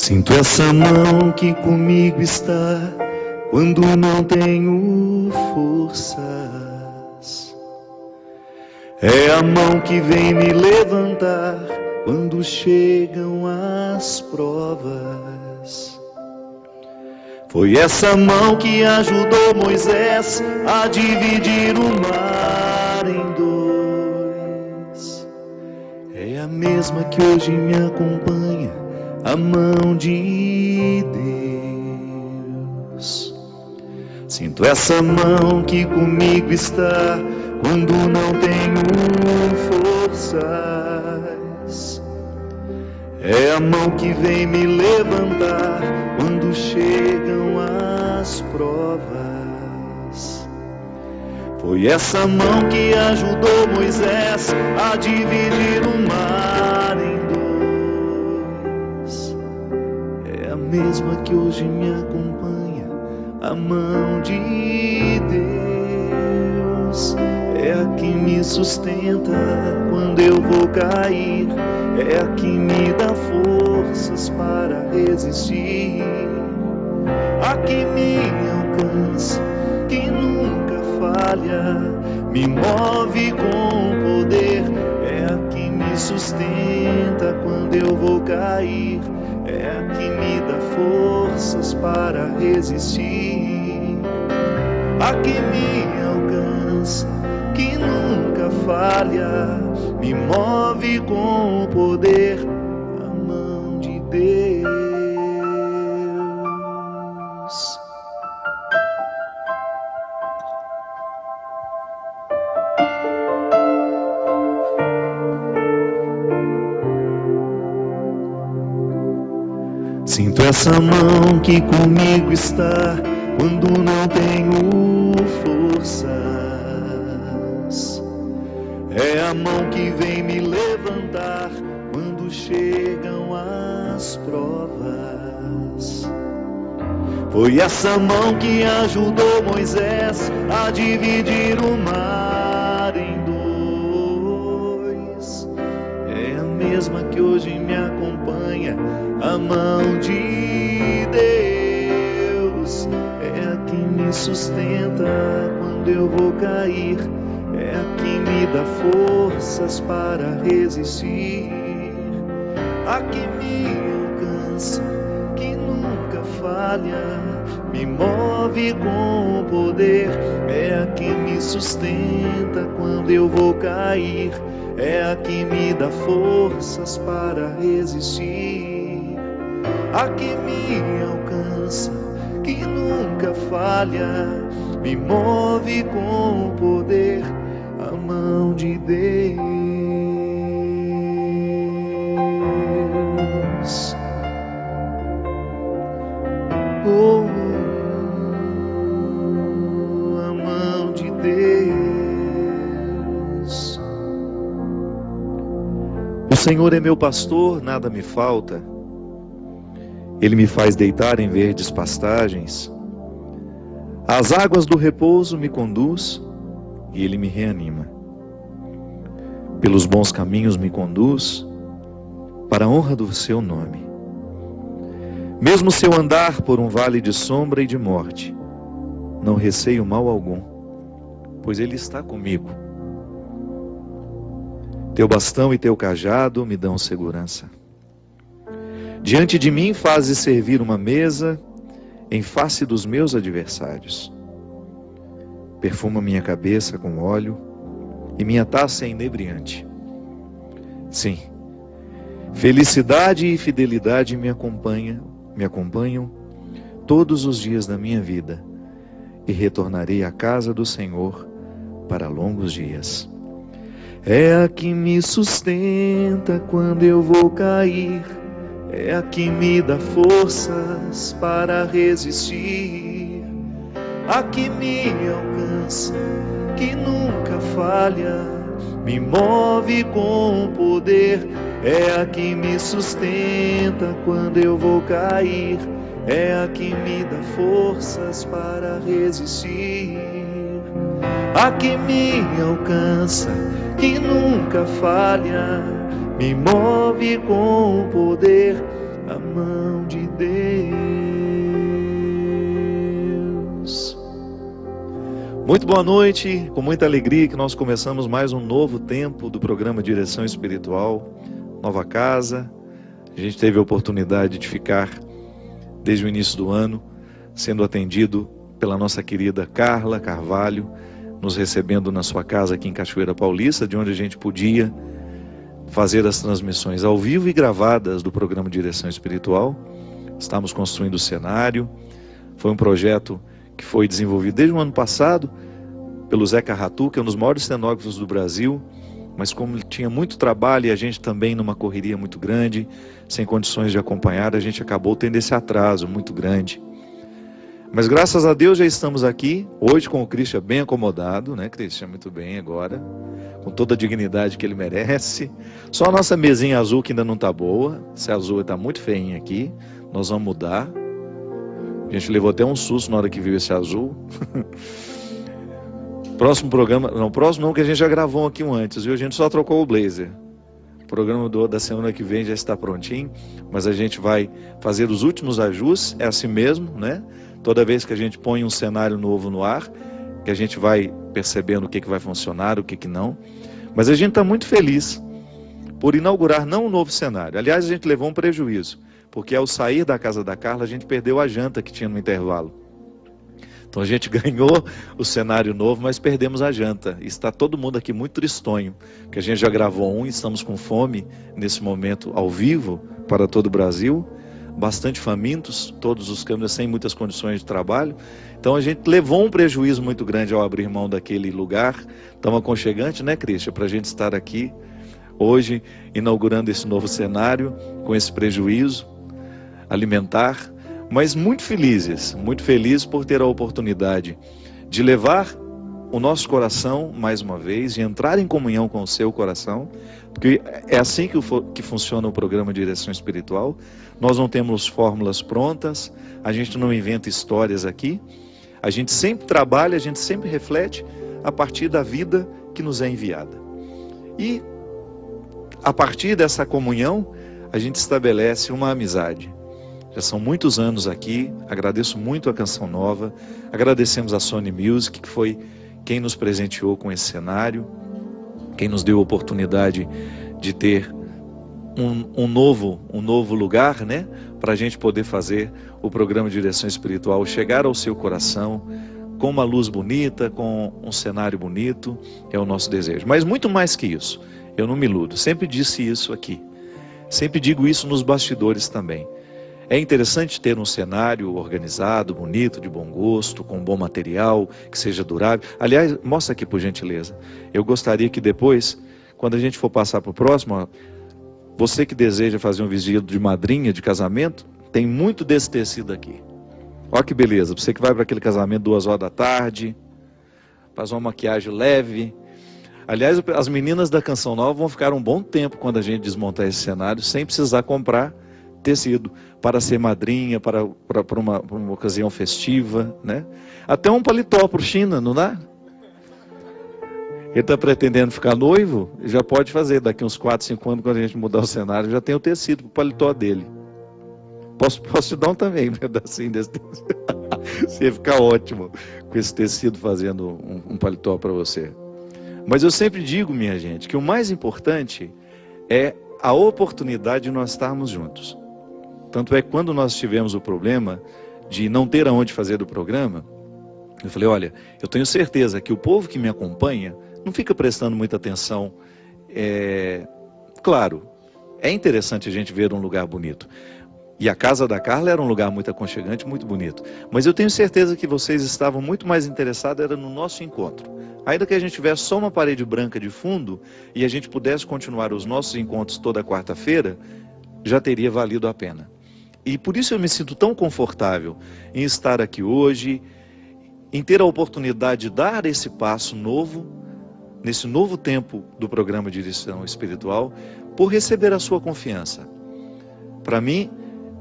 Sinto essa mão que comigo está quando não tenho forças. É a mão que vem me levantar quando chegam as provas. Foi essa mão que ajudou Moisés a dividir o mar em dois. É a mesma que hoje me acompanha, a mão de Deus. Sinto essa mão que comigo está quando não tenho forças. É a mão que vem me levantar quando chegam as provas. Foi essa mão que ajudou Moisés a dividir o mar em dois. É a mesma que hoje me acompanha, a mão de Deus. É a que me sustenta quando eu vou cair, é a que me dá forças para resistir, a que me alcança, que nunca falha, me move com poder, é a que me sustenta quando eu vou cair, é a que me dá forças para resistir, a que me alcança, que nunca falha, me move com o poder, a mão de Deus. Sinto essa mão que comigo está quando não tenho forças. É a mão que vem me levantar quando chegam as provas. Foi essa mão que ajudou Moisés a dividir o mar em dois. É a mesma que hoje me acompanha, a mão de Deus. É a que me sustenta quando eu vou cair, é a que me dá forças para resistir, a que me alcança, que nunca falha, me move com poder, é a que me sustenta quando eu vou cair, é a que me dá forças para resistir, a que me alcança, que nunca falha, me move com poder, a mão de Deus. Oh, a mão de Deus. O Senhor é meu pastor, nada me falta. Ele me faz deitar em verdes pastagens. Às águas do repouso me conduz e Ele me reanima. Pelos bons caminhos me conduz, para a honra do seu nome. Mesmo se eu andar por um vale de sombra e de morte, não receio mal algum, pois Ele está comigo. Teu bastão e teu cajado me dão segurança. Diante de mim fazes servir uma mesa em face dos meus adversários. Perfuma minha cabeça com óleo e minha taça é inebriante. Sim, felicidade e fidelidade me acompanham todos os dias da minha vida e retornarei à casa do Senhor para longos dias. É a que me sustenta quando eu vou cair, é a que me dá forças para resistir, a que me alcança, que nunca falha, me move com poder, é a que me sustenta quando eu vou cair, é a que me dá forças para resistir, a que me alcança, que nunca falha, me move com poder, a mão de Deus. Muito boa noite, com muita alegria que nós começamos mais um novo tempo do programa Direção Espiritual, nova casa. A gente teve a oportunidade de ficar desde o início do ano sendo atendido pela nossa querida Carla Carvalho, nos recebendo na sua casa aqui em Cachoeira Paulista, de onde a gente podia fazer as transmissões ao vivo e gravadas do programa Direção Espiritual. Estamos construindo o cenário. Foi um projeto que foi desenvolvido desde o ano passado pelo Zé Carratu, que é um dos maiores cenógrafos do Brasil, mas como ele tinha muito trabalho e a gente também numa correria muito grande, sem condições de acompanhar, a gente acabou tendo esse atraso muito grande. Mas graças a Deus já estamos aqui, hoje com o Christian bem acomodado, né, Christian? Muito bem agora, com toda a dignidade que ele merece. Só a nossa mesinha azul que ainda não está boa, essa azul está muito feinha aqui, nós vamos mudar. A gente levou até um susto na hora que viu esse azul. Próximo programa, não, que a gente já gravou aqui um antes, viu? A gente só trocou o blazer. O programa da semana que vem já está prontinho, mas a gente vai fazer os últimos ajustes, é assim mesmo, né? Toda vez que a gente põe um cenário novo no ar, que a gente vai percebendo o que vai funcionar, o que não. Mas a gente está muito feliz por inaugurar não um novo cenário. Aliás, a gente levou um prejuízo, porque ao sair da casa da Carla, a gente perdeu a janta que tinha no intervalo. Então a gente ganhou o cenário novo, mas perdemos a janta. E está todo mundo aqui muito tristonho, porque a gente já gravou um e estamos com fome nesse momento ao vivo para todo o Brasil. Bastante famintos, todos os câmeras sem muitas condições de trabalho. Então a gente levou um prejuízo muito grande ao abrir mão daquele lugar tão aconchegante, né, Christian? Para a gente estar aqui hoje, inaugurando esse novo cenário, com esse prejuízo alimentar, mas muito felizes por ter a oportunidade de levar o nosso coração, mais uma vez, de entrar em comunhão com o seu coração, porque é assim que funciona o programa Direção Espiritual. Nós não temos fórmulas prontas, a gente não inventa histórias aqui, a gente sempre trabalha, a gente sempre reflete a partir da vida que nos é enviada. E a partir dessa comunhão, a gente estabelece uma amizade. Já são muitos anos aqui, agradeço muito a Canção Nova, agradecemos a Sony Music, que foi quem nos presenteou com esse cenário, quem nos deu a oportunidade de ter um novo lugar, né, para a gente poder fazer o programa Direção Espiritual chegar ao seu coração, com uma luz bonita, com um cenário bonito, é o nosso desejo. Mas muito mais que isso, eu não me iludo, sempre disse isso aqui, sempre digo isso nos bastidores também. É interessante ter um cenário organizado, bonito, de bom gosto, com bom material, que seja durável. Aliás, mostra aqui por gentileza. Eu gostaria que depois, quando a gente for passar para o próximo, ó, você que deseja fazer um vestido de madrinha, de casamento, tem muito desse tecido aqui. Olha que beleza, você que vai para aquele casamento 2 horas da tarde, faz uma maquiagem leve. Aliás, as meninas da Canção Nova vão ficar um bom tempo quando a gente desmontar esse cenário, sem precisar comprar tecido para ser madrinha, para uma ocasião festiva, né? Até um paletó para o China, não dá? Ele está pretendendo ficar noivo, já pode fazer, daqui uns 4, 5 anos, quando a gente mudar o cenário, já tem o tecido para o paletó dele. Posso te dar um também, um pedacinho desse tecido. Você ia ficar ótimo com esse tecido fazendo um paletó para você. Mas eu sempre digo, minha gente, que o mais importante é a oportunidade de nós estarmos juntos. Tanto é que quando nós tivemos o problema de não ter aonde fazer o programa, eu falei, olha, eu tenho certeza que o povo que me acompanha não fica prestando muita atenção. Claro, é interessante a gente ver um lugar bonito. E a casa da Carla era um lugar muito aconchegante, muito bonito. Mas eu tenho certeza que vocês estavam muito mais interessados era no nosso encontro. Ainda que a gente tivesse só uma parede branca de fundo e a gente pudesse continuar os nossos encontros toda quarta-feira, já teria valido a pena. E por isso eu me sinto tão confortável em estar aqui hoje, em ter a oportunidade de dar esse passo novo, nesse novo tempo do programa Direção Espiritual, por receber a sua confiança. Para mim,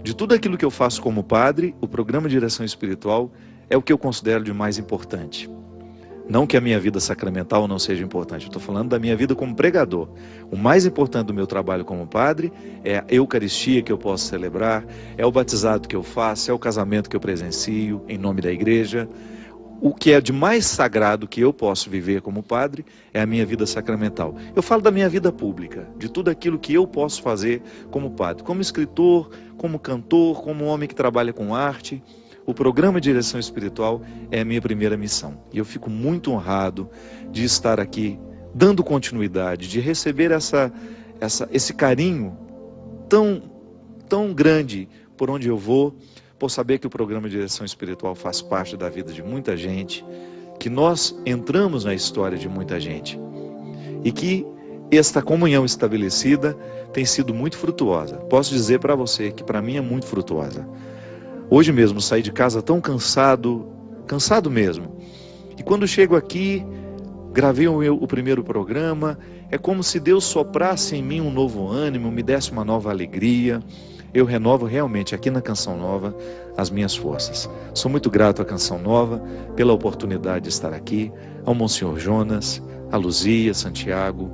de tudo aquilo que eu faço como padre, o programa Direção Espiritual é o que eu considero de mais importante. Não que a minha vida sacramental não seja importante, eu estou falando da minha vida como pregador. O mais importante do meu trabalho como padre é a Eucaristia que eu posso celebrar, é o batizado que eu faço, é o casamento que eu presencio em nome da igreja. O que é de mais sagrado que eu posso viver como padre é a minha vida sacramental. Eu falo da minha vida pública, de tudo aquilo que eu posso fazer como padre, como escritor, como cantor, como homem que trabalha com arte. O programa de direção espiritual é a minha primeira missão. E eu fico muito honrado de estar aqui, dando continuidade, de receber esse carinho tão grande por onde eu vou, por saber que o programa de direção espiritual faz parte da vida de muita gente, que nós entramos na história de muita gente. E que esta comunhão estabelecida tem sido muito frutuosa. Posso dizer para você que para mim é muito frutuosa. Hoje mesmo saí de casa tão cansado mesmo. E quando chego aqui, gravei o primeiro programa, é como se Deus soprasse em mim um novo ânimo, me desse uma nova alegria. Eu renovo realmente aqui na Canção Nova as minhas forças. Sou muito grato à Canção Nova pela oportunidade de estar aqui, ao Monsenhor Jonas, a Luzia, Santiago,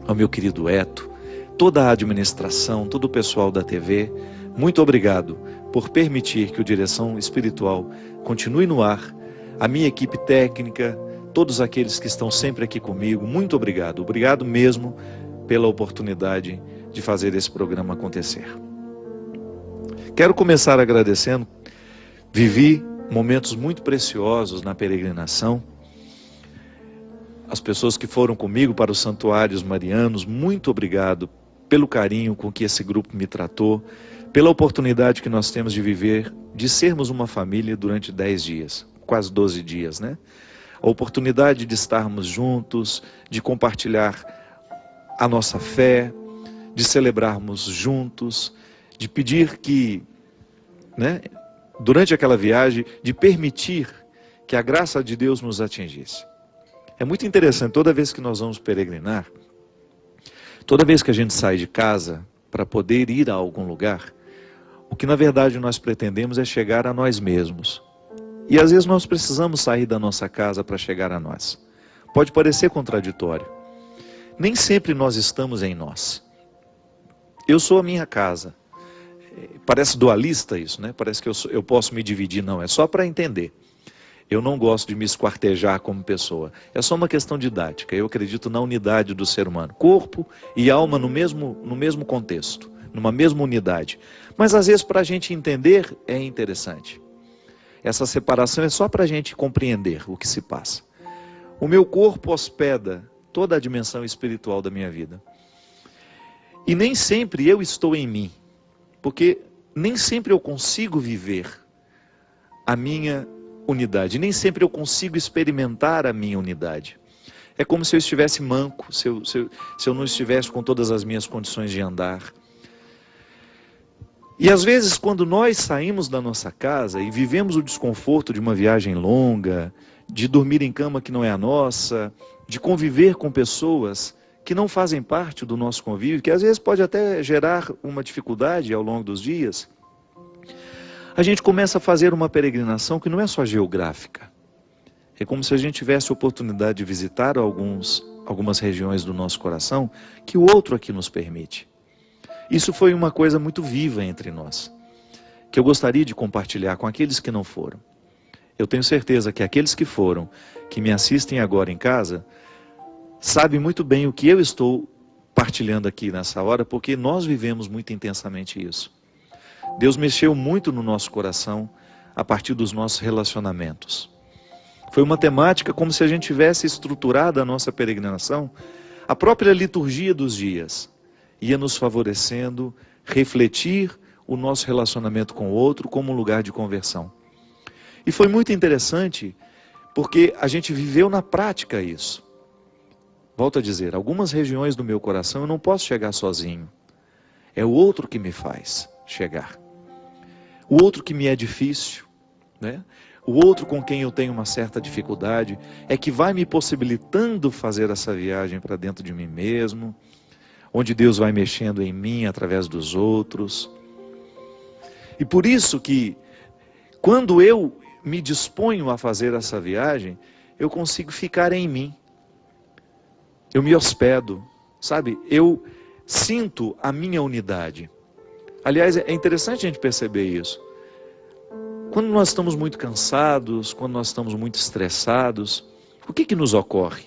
ao meu querido Eto, toda a administração, todo o pessoal da TV. Muito obrigado por permitir que o Direção Espiritual continue no ar, a minha equipe técnica, todos aqueles que estão sempre aqui comigo, muito obrigado. Obrigado mesmo pela oportunidade de fazer esse programa acontecer. Quero começar agradecendo. Vivi momentos muito preciosos na peregrinação. As pessoas que foram comigo para os santuários marianos, muito obrigado pelo carinho com que esse grupo me tratou, pela oportunidade que nós temos de viver, de sermos uma família durante 10 dias, quase 12 dias, né? A oportunidade de estarmos juntos, de compartilhar a nossa fé, de celebrarmos juntos, de pedir que, né, durante aquela viagem, de permitir que a graça de Deus nos atingisse. É muito interessante, toda vez que nós vamos peregrinar, toda vez que a gente sai de casa para poder ir a algum lugar, o que na verdade nós pretendemos é chegar a nós mesmos. E às vezes nós precisamos sair da nossa casa para chegar a nós. Pode parecer contraditório. Nem sempre nós estamos em nós. Eu sou a minha casa. Parece dualista isso, né? Parece que eu posso me dividir. Não, é só para entender. Eu não gosto de me esquartejar como pessoa. É só uma questão didática. Eu acredito na unidade do ser humano. Corpo e alma no mesmo contexto, numa mesma unidade. Mas às vezes para a gente entender é interessante. Essa separação é só para a gente compreender o que se passa. O meu corpo hospeda toda a dimensão espiritual da minha vida. E nem sempre eu estou em mim. Porque nem sempre eu consigo viver a minha unidade. Nem sempre eu consigo experimentar a minha unidade. É como se eu estivesse manco, se eu não estivesse com todas as minhas condições de andar. E às vezes quando nós saímos da nossa casa e vivemos o desconforto de uma viagem longa, de dormir em cama que não é a nossa, de conviver com pessoas que não fazem parte do nosso convívio, que às vezes pode até gerar uma dificuldade ao longo dos dias, a gente começa a fazer uma peregrinação que não é só geográfica. É como se a gente tivesse a oportunidade de visitar algumas regiões do nosso coração que o outro aqui nos permite. Isso foi uma coisa muito viva entre nós, que eu gostaria de compartilhar com aqueles que não foram. Eu tenho certeza que aqueles que foram, que me assistem agora em casa, sabem muito bem o que eu estou partilhando aqui nessa hora, porque nós vivemos muito intensamente isso. Deus mexeu muito no nosso coração a partir dos nossos relacionamentos. Foi uma temática como se a gente tivesse estruturado a nossa peregrinação, a própria liturgia dos dias ia nos favorecendo refletir o nosso relacionamento com o outro como um lugar de conversão. E foi muito interessante porque a gente viveu na prática isso. Volto a dizer, algumas regiões do meu coração eu não posso chegar sozinho. É o outro que me faz chegar. O outro que me é difícil, né? O outro com quem eu tenho uma certa dificuldade é que vai me possibilitando fazer essa viagem para dentro de mim mesmo, onde Deus vai mexendo em mim através dos outros. E por isso que, quando eu me disponho a fazer essa viagem, eu consigo ficar em mim. Eu me hospedo, sabe? Eu sinto a minha unidade. Aliás, é interessante a gente perceber isso. Quando nós estamos muito cansados, quando nós estamos muito estressados, o que nos ocorre?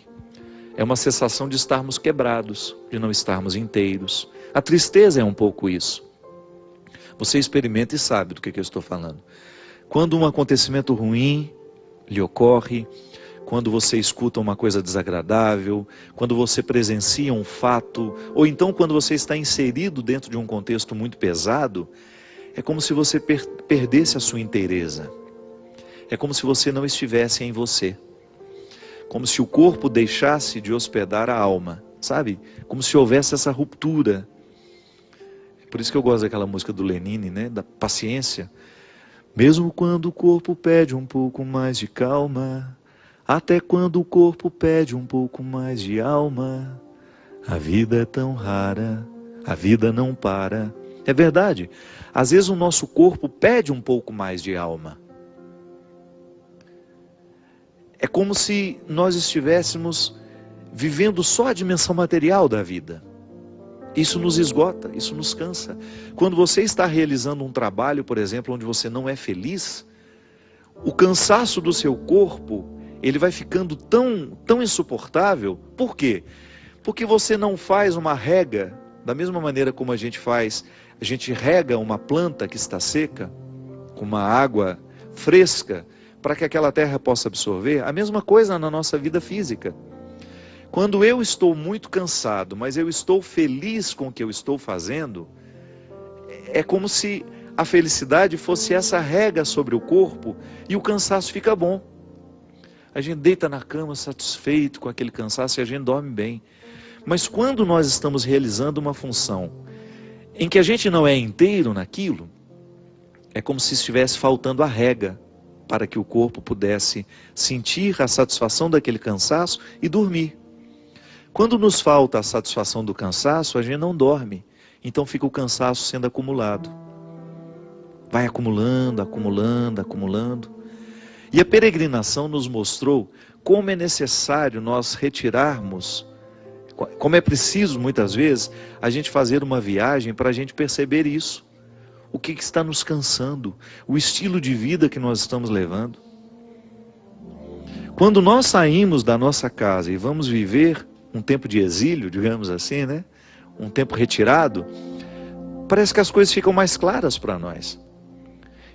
É uma sensação de estarmos quebrados, de não estarmos inteiros. A tristeza é um pouco isso. Você experimenta e sabe do que eu estou falando. Quando um acontecimento ruim lhe ocorre, quando você escuta uma coisa desagradável, quando você presencia um fato, ou então quando você está inserido dentro de um contexto muito pesado, é como se você perdesse a sua inteireza. É como se você não estivesse em você. Como se o corpo deixasse de hospedar a alma, sabe? Como se houvesse essa ruptura. Por isso que eu gosto daquela música do Lenine, né? Da paciência. Mesmo quando o corpo pede um pouco mais de calma, até quando o corpo pede um pouco mais de alma, a vida é tão rara, a vida não para. É verdade, às vezes o nosso corpo pede um pouco mais de alma. É como se nós estivéssemos vivendo só a dimensão material da vida. Isso nos esgota, isso nos cansa. Quando você está realizando um trabalho, por exemplo, onde você não é feliz, o cansaço do seu corpo, ele vai ficando tão insuportável. Por quê? Porque você não faz uma rega, da mesma maneira como a gente rega uma planta que está seca, com uma água fresca, para que aquela terra possa absorver. A mesma coisa na nossa vida física. Quando eu estou muito cansado, mas eu estou feliz com o que eu estou fazendo, é como se a felicidade fosse essa rega sobre o corpo e o cansaço fica bom. A gente deita na cama satisfeito com aquele cansaço e a gente dorme bem. Mas quando nós estamos realizando uma função em que a gente não é inteiro naquilo, é como se estivesse faltando a rega para que o corpo pudesse sentir a satisfação daquele cansaço e dormir. Quando nos falta a satisfação do cansaço, a gente não dorme. Então fica o cansaço sendo acumulado. Vai acumulando, acumulando, acumulando. E a peregrinação nos mostrou como é necessário nós retirarmos, como é preciso muitas vezes a gente fazer uma viagem para a gente perceber isso. O que está nos cansando, o estilo de vida que nós estamos levando. Quando nós saímos da nossa casa e vamos viver um tempo de exílio, digamos assim, né? Um tempo retirado, parece que as coisas ficam mais claras para nós.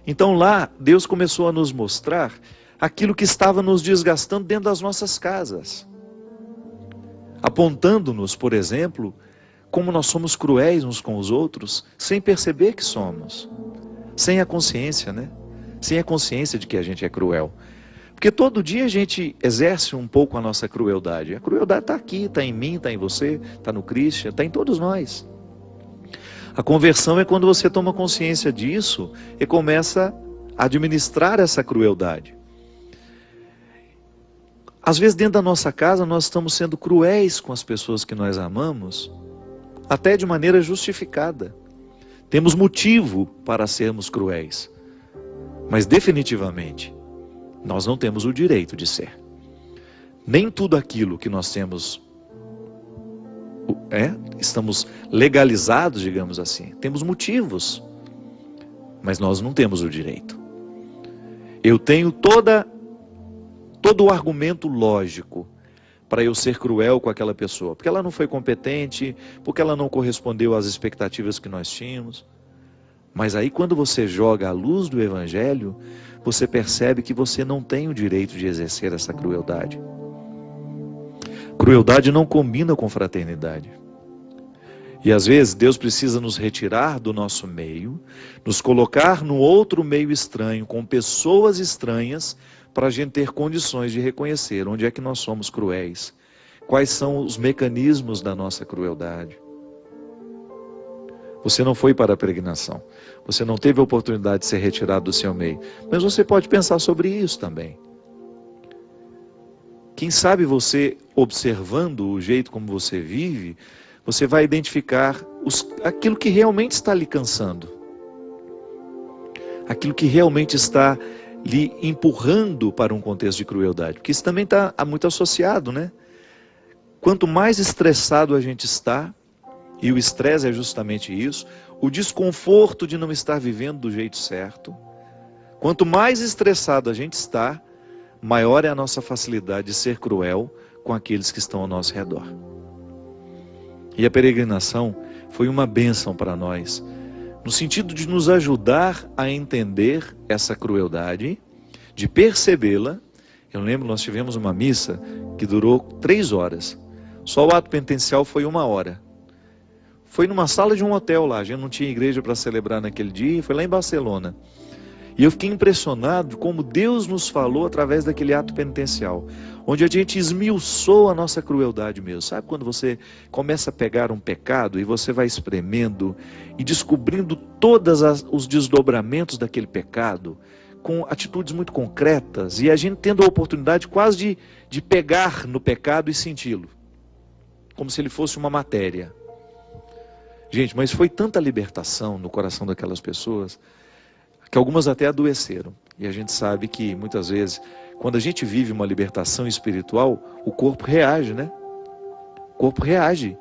Então lá, Deus começou a nos mostrar aquilo que estava nos desgastando dentro das nossas casas. Apontando-nos, por exemplo, como nós somos cruéis uns com os outros, sem perceber que somos. Sem a consciência, né? Sem a consciência de que a gente é cruel. Porque todo dia a gente exerce um pouco a nossa crueldade. A crueldade está aqui, está em mim, está em você, está no Christian, está em todos nós. A conversão é quando você toma consciência disso e começa a administrar essa crueldade. Às vezes dentro da nossa casa nós estamos sendo cruéis com as pessoas que nós amamos, até de maneira justificada. Temos motivo para sermos cruéis. Mas definitivamente, nós não temos o direito de ser. Nem tudo aquilo que nós temos, estamos legalizados, digamos assim. Temos motivos, mas nós não temos o direito. Eu tenho todo o argumento lógico para eu ser cruel com aquela pessoa. Porque ela não foi competente, porque ela não correspondeu às expectativas que nós tínhamos. Mas aí quando você joga a luz do Evangelho, você percebe que você não tem o direito de exercer essa crueldade. Crueldade não combina com fraternidade. E às vezes Deus precisa nos retirar do nosso meio, nos colocar no outro meio estranho, com pessoas estranhas, para a gente ter condições de reconhecer onde é que nós somos cruéis, quais são os mecanismos da nossa crueldade. Você não foi para a peregrinação, você não teve a oportunidade de ser retirado do seu meio, mas você pode pensar sobre isso também. Quem sabe você, observando o jeito como você vive, você vai identificar aquilo que realmente está lhe cansando, aquilo que realmente está lhe empurrando para um contexto de crueldade, porque isso também está muito associado, né? Quanto mais estressado a gente está, e o estresse é justamente isso, o desconforto de não estar vivendo do jeito certo, quanto mais estressado a gente está, maior é a nossa facilidade de ser cruel com aqueles que estão ao nosso redor. E a peregrinação foi uma bênção para nós, no sentido de nos ajudar a entender essa crueldade, de percebê-la. Eu lembro, nós tivemos uma missa que durou 3 horas. Só o ato penitencial foi 1 hora. Foi numa sala de um hotel lá, a gente não tinha igreja para celebrar naquele dia, foi lá em Barcelona. E eu fiquei impressionado de como Deus nos falou através daquele ato penitencial, onde a gente esmiuçou a nossa crueldade mesmo. Sabe quando você começa a pegar um pecado e você vai espremendo e descobrindo todos os desdobramentos daquele pecado, com atitudes muito concretas, e a gente tendo a oportunidade quase de pegar no pecado e senti-lo, como se ele fosse uma matéria. Gente, mas foi tanta libertação no coração daquelas pessoas, que algumas até adoeceram. E a gente sabe que muitas vezes, quando a gente vive uma libertação espiritual, o corpo reage, né? O corpo reage.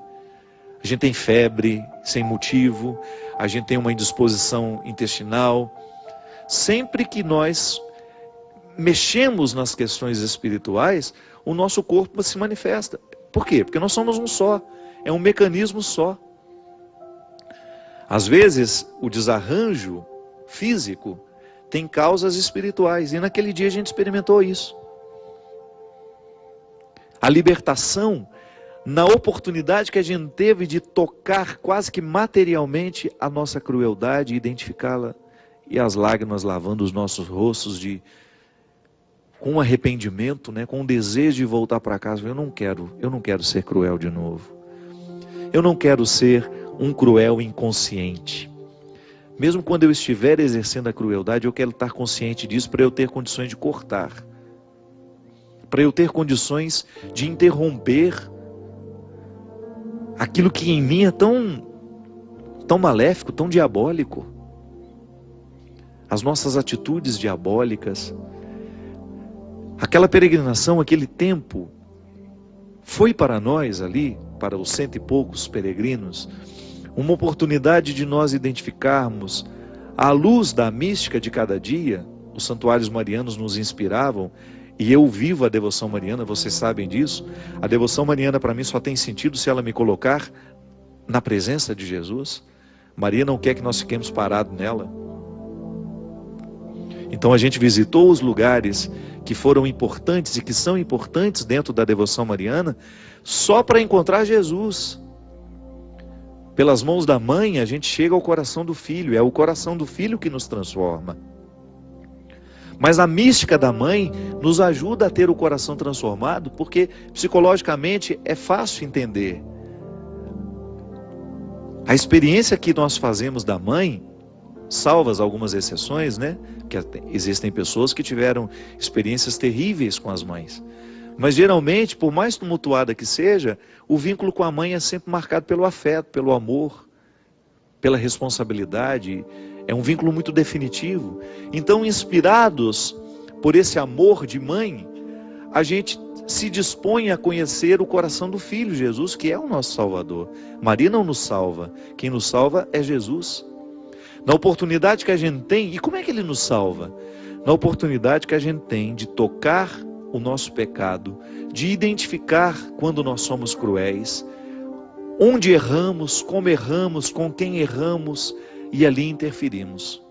A gente tem febre sem motivo, a gente tem uma indisposição intestinal. Sempre que nós mexemos nas questões espirituais, o nosso corpo se manifesta. Por quê? Porque nós somos um só, é um mecanismo só. Às vezes, o desarranjo físico tem causas espirituais, e naquele dia a gente experimentou isso. A libertação, na oportunidade que a gente teve de tocar quase que materialmente a nossa crueldade, identificá-la, e as lágrimas lavando os nossos rostos com arrependimento, né, com o desejo de voltar para casa. Eu não quero ser cruel de novo. Eu não quero ser um cruel inconsciente. Mesmo quando eu estiver exercendo a crueldade, eu quero estar consciente disso para eu ter condições de cortar. Para eu ter condições de interromper aquilo que em mim é tão maléfico, tão diabólico. As nossas atitudes diabólicas. Aquela peregrinação, aquele tempo, foi para nós ali, para os 100 e poucos peregrinos, uma oportunidade de nós identificarmos, à luz da mística de cada dia. Os santuários marianos nos inspiravam, e eu vivo a devoção mariana, vocês sabem disso. A devoção mariana para mim só tem sentido se ela me colocar na presença de Jesus. Maria não quer que nós fiquemos parados nela. Então a gente visitou os lugares que foram importantes e que são importantes dentro da devoção mariana, só para encontrar Jesus. Pelas mãos da mãe, a gente chega ao coração do filho. É o coração do filho que nos transforma. Mas a mística da mãe nos ajuda a ter o coração transformado, porque psicologicamente é fácil entender. A experiência que nós fazemos da mãe, salvas algumas exceções, né? Que existem pessoas que tiveram experiências terríveis com as mães. Mas geralmente, por mais tumultuada que seja, o vínculo com a mãe é sempre marcado pelo afeto, pelo amor, pela responsabilidade. É um vínculo muito definitivo. Então, inspirados por esse amor de mãe, a gente se dispõe a conhecer o coração do Filho, Jesus, que é o nosso Salvador. Maria não nos salva. Quem nos salva é Jesus. Na oportunidade que a gente tem, e como é que Ele nos salva? Na oportunidade que a gente tem de tocar o nosso pecado, de identificar quando nós somos cruéis, onde erramos, com quem erramos, e ali interferimos.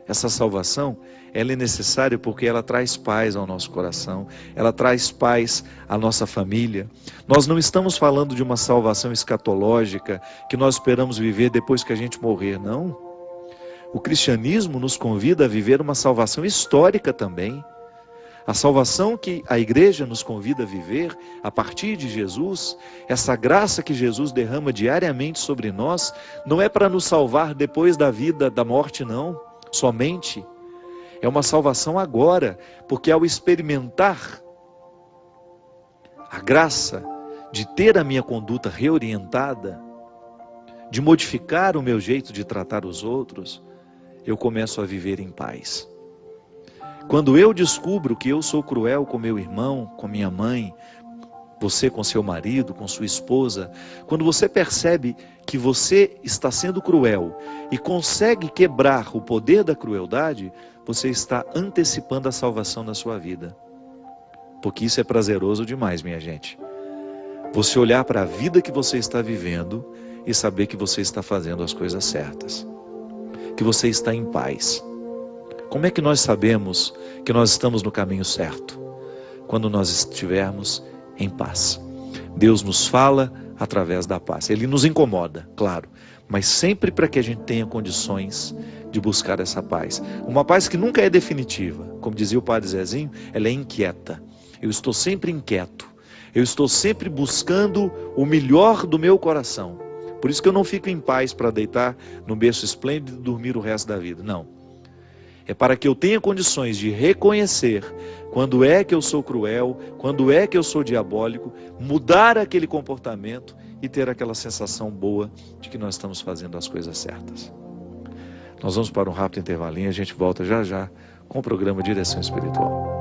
Essa salvação, ela é necessária porque ela traz paz ao nosso coração, ela traz paz à nossa família. Nós não estamos falando de uma salvação escatológica, que nós esperamos viver depois que a gente morrer, não. O cristianismo nos convida a viver uma salvação histórica também. A salvação que a igreja nos convida a viver a partir de Jesus, essa graça que Jesus derrama diariamente sobre nós, não é para nos salvar depois da vida, da morte, não, somente. É uma salvação agora, porque ao experimentar a graça de ter a minha conduta reorientada, de modificar o meu jeito de tratar os outros, eu começo a viver em paz. Quando eu descubro que eu sou cruel com meu irmão, com minha mãe, você com seu marido, com sua esposa, quando você percebe que você está sendo cruel e consegue quebrar o poder da crueldade, você está antecipando a salvação na sua vida. Porque isso é prazeroso demais, minha gente. Você olhar para a vida que você está vivendo e saber que você está fazendo as coisas certas, que você está em paz. Como é que nós sabemos que nós estamos no caminho certo? Quando nós estivermos em paz. Deus nos fala através da paz. Ele nos incomoda, claro, mas sempre para que a gente tenha condições de buscar essa paz. Uma paz que nunca é definitiva. Como dizia o padre Zezinho, ela é inquieta. Eu estou sempre inquieto. Eu estou sempre buscando o melhor do meu coração. Por isso que eu não fico em paz para deitar no berço esplêndido e dormir o resto da vida. Não. É para que eu tenha condições de reconhecer quando é que eu sou cruel, quando é que eu sou diabólico, mudar aquele comportamento e ter aquela sensação boa de que nós estamos fazendo as coisas certas. Nós vamos para um rápido intervalinho e a gente volta já já com o programa Direção Espiritual.